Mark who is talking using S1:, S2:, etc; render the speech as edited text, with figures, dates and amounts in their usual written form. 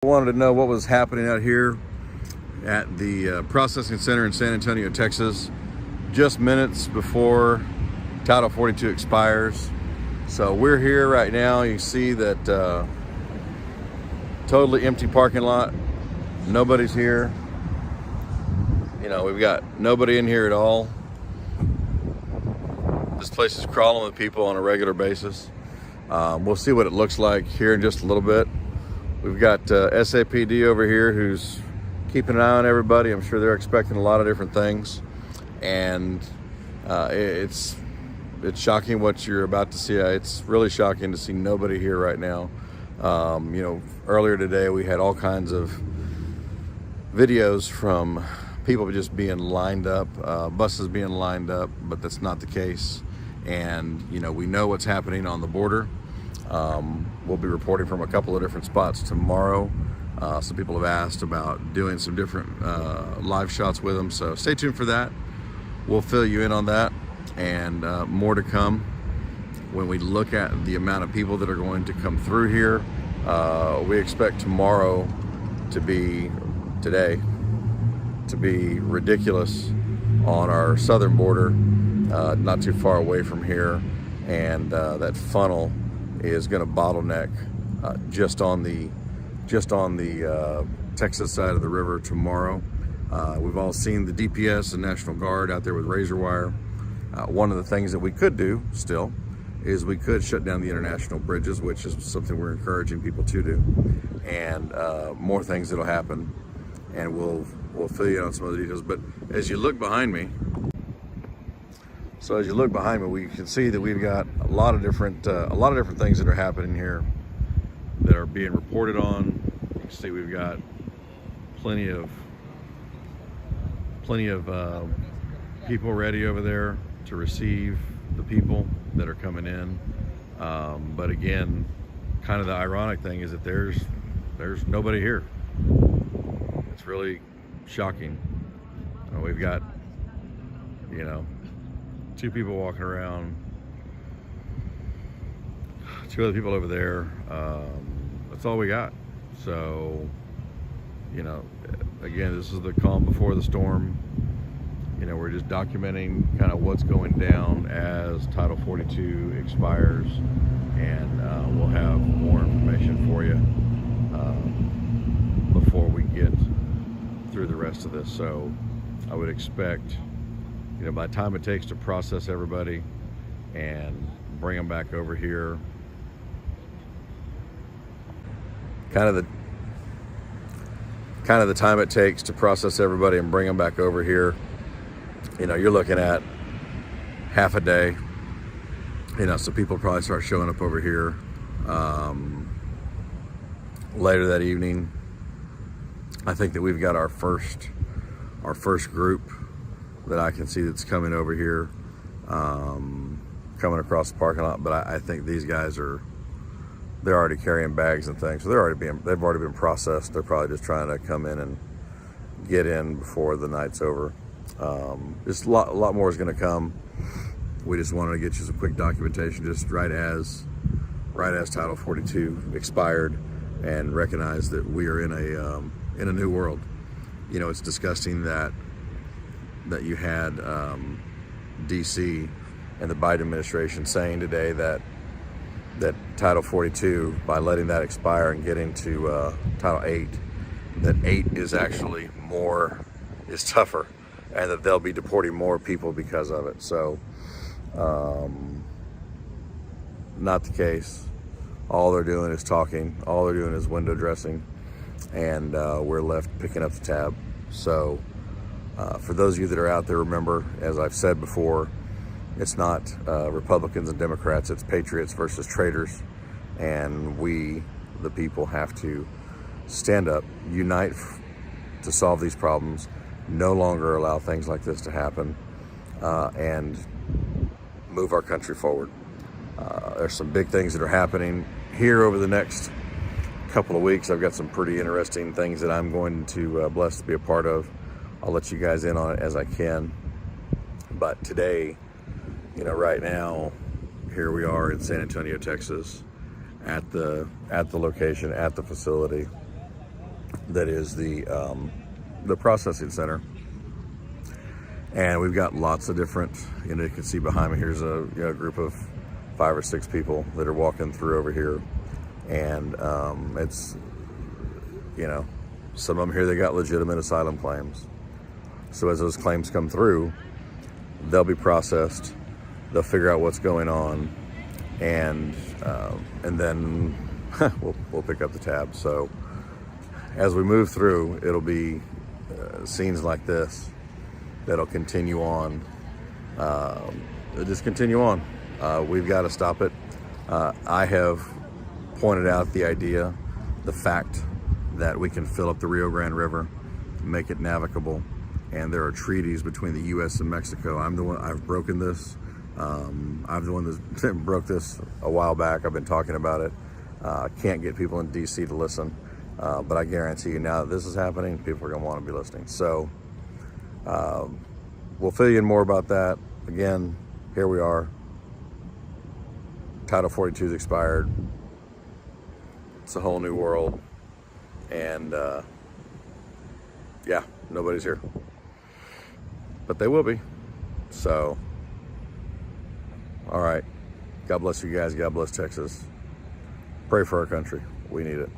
S1: I wanted to know what was happening out here at the processing center in San Antonio, Texas, just minutes before Title 42 expires. So we're here right now. You see that totally empty parking lot. Nobody's here. You know, we've got nobody in here at all. This place is crawling with people on a regular basis. We'll see what it looks like here in just a little bit. We've got SAPD over here who's keeping an eye on everybody. I'm sure they're expecting a lot of different things. And it's shocking what you're about to see. It's really shocking to see nobody here right now. You know, earlier today we had all kinds of videos from people just being lined up, buses being lined up, but that's not the case. And, you know, we know what's happening on the border. We'll be reporting from a couple of different spots tomorrow. Some people have asked about doing some different live shots with them, so stay tuned for that. We'll fill you in on that, and more to come. When we look at the amount of people that are going to come through here, we expect tomorrow to be, today, to be ridiculous on our southern border, not too far away from here, and that funnel is going to bottleneck just on the Texas side of the river tomorrow. We've all seen the DPS and National Guard out there with razor wire. One of the things that we could do still is we could shut down the international bridges, which is something we're encouraging people to do, and more things that'll happen, and we'll fill you in on some of the details. But as you look behind me, we can see that we've got a lot of different things that are happening here that are being reported on. You can see we've got plenty of people ready over there to receive the people that are coming in. But again, kind of the ironic thing is that there's nobody here. It's really shocking. We've got, you know, 2 people walking around, 2 other people over there. That's all we got. So, you know, again, this is the calm before the storm. You know, we're just documenting kind of what's going down as Title 42 expires, and we'll have more information for you before we get through the rest of this. So I would expect, you know, by the time it takes to process everybody and bring them back over here, kind of the time it takes to process everybody and bring them back over here, you know, you're looking at half a day. You know, so people probably start showing up over here later that evening. I think that we've got our first group that I can see that's coming over here, coming across the parking lot. But I think these guys they're already carrying bags and things, so they've already been processed. They're probably just trying to come in and get in before the night's over. Just a lot more is going to come. We just wanted to get you some quick documentation, just right as Title 42 expired, and recognize that we are in a new world. You know, it's disgusting that you had DC and the Biden administration saying today that Title 42, by letting that expire and get into Title 8, that 8 is actually is tougher, and that they'll be deporting more people because of it. So, not the case. All they're doing is talking. All they're doing is window dressing, and we're left picking up the tab. So, for those of you that are out there, remember, as I've said before, it's not Republicans and Democrats, it's patriots versus traitors. And we, the people, have to stand up, unite to solve these problems, no longer allow things like this to happen, and move our country forward. There's some big things that are happening here over the next couple of weeks. I've got some pretty interesting things that I'm going to blessed to be a part of. I'll let you guys in on it as I can. But today, you know, right now, here we are in San Antonio, Texas, at the location, at the facility. that is the processing center. And we've got lots of different, you can see behind me, here's a group of 5 or 6 people that are walking through over here. And it's, some of them here, they got legitimate asylum claims. So as those claims come through, they'll be processed, they'll figure out what's going on, and then we'll pick up the tab. So as we move through, it'll be scenes like this that'll continue on. Just continue on. We've got to stop it. I have pointed out the idea, the fact that we can fill up the Rio Grande River, make it navigable, and there are treaties between the U.S. and Mexico. I'm the one, I've broken this. I'm the one that broke this a while back. I've been talking about it. Can't get people in D.C. to listen, but I guarantee you now that this is happening, people are going to want to be listening. So we'll fill you in more about that. Again, here we are. Title 42 is expired. It's a whole new world. And yeah, nobody's here. But they will be. So, all right. God bless you guys. God bless Texas. Pray for our country. We need it.